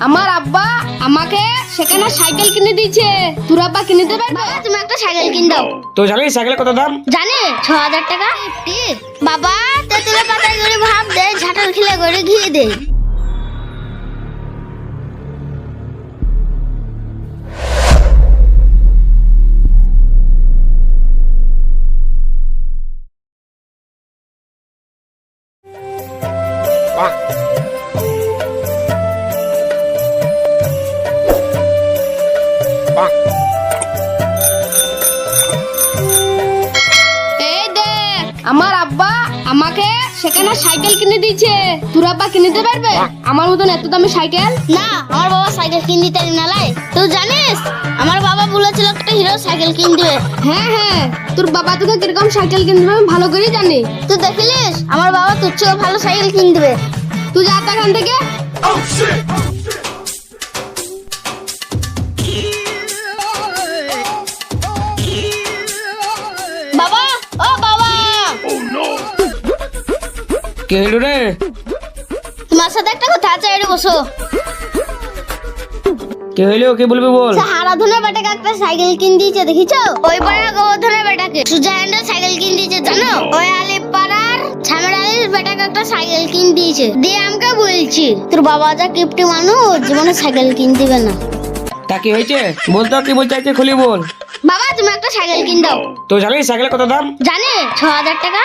আমার আব্বা আমাকে সেখানে সাইকেল কিনে দিয়েছে। তোর আব্বা কিনে দেবে? বাবা তুমি একটা সাইকেল কিন দাও। তো জানিস সাইকেলের কত দাম? জানি ৬,০০০ টাকা। বাবা তেঁতুলের পাতায় করে ভাব দে, ঝাঁটাল খিলে করে ঘি দে। এই দেখ আমার আব্বা আমাকে সেখানে সাইকেল কিনে দিয়েছে। তোর আব্বা কিনে দিতে পারবে আমার মতন এত দামি সাইকেল? না আমার বাবা সাইকেল কিন দিতে নালাই। তুই জানিস আমার বাবা বলেছিল একটা হিরো সাইকেল কিন দিবে। হ্যাঁ হ্যাঁ, তোর বাবা তোকে কিরকম সাইকেল কিনে দেবে আমি ভালো করেই জানি। তুই দেখিলিস আমার বাবা তোর চেয়েও ভালো সাইকেল কিন দিবে। তুই যা তো এখান থেকে। বাবা ও বাবা, কে হইল রে? তোমার সাথে একটা কথা আছে, এড়ে বসো। কে হইলো? কে বলবি বল। হারাধনের বেটাকে একটা সাইকেল কিন দিয়েছে দেখিছো? ওই পাড়ার গোবর্ধনের বেটাকে সুজায়নের সাইকেল কিন দিয়েছে জানো? ওই আলিপ পাড়ার ছামের আলির বেটাকে একটা সাইকেল কিন দিয়েছে। দিয়ে আমাকে বলছি তোর বাবা যা কিপটি মানুষ, জীবনে সাইকেল কিন দিবে না। তা কি হয়েছে বলতো? কি বলতে চাইছে খুলি বল। বাবা তুমি একটা সাইকেল কিন দাও। তো জানিস সাইকেলের কত দাম? জানি ৬,০০০ টাকা।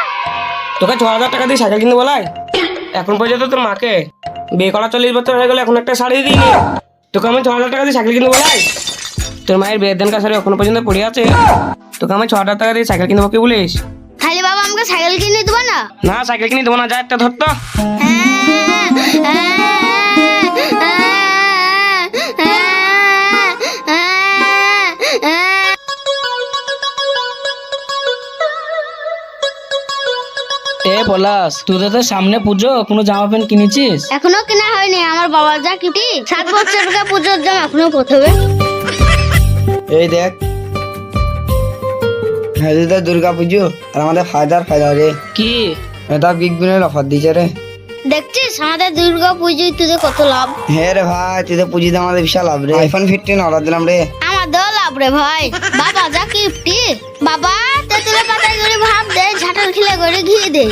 তোকে ৬,০০০ টাকা দিয়ে সাইকেল কিনতে বলাই? এখন পর্যন্ত তোর মাকে বিয়ে করা ৪০ বছর হয়ে গেল, এখন একটা শাড়ি দিইনি। তোকে আমি ৬,০০০ টাকা দিয়ে সাইকেল কিনতে বলাই? তোর মায়ের বিয়ের দিনকার শাড়ি এখনো পর্যন্ত পড়ে আছে। তোকে আমি ৬,০০০ টাকা দিয়ে সাইকেল কিনবো কি বলিস? খালি বাবা আমাকে সাইকেল কিনে দেবো না? না সাইকেল কিনে দেবো না, যা একটা ধরতো। এ পলাশ, তোদের তো সামনে পুজো, কোনো জামা প্যান্ট কিনেছিস? এখনো কেনা হয়নি। আমার বাবা যা কিপটি, ৭ বছর পুজোর জামা এখনো প্রথমে। এই দেখ, হ্যাঁ তো দুর্গা পুজো আর আমাদের ফায়দা রে। কি? এটা বিগ বিনের অফার দিয়েছে রে। দেখছিস আমাদের দুর্গা পুজোয় তোদের কত লাভ। হ্যাঁ রে ভাই, তুই পুজোতে আমাদের বিশাল লাভ রে। আইফোন 15 অর্ডার দিলাম রে। আমাদের লাভ রে ভাই। বাবা যা কিপটি। বাবা তেঁতুলের পাতায় করে ভাব দে, ঝাঁটাল খিলে করে ঘি দে।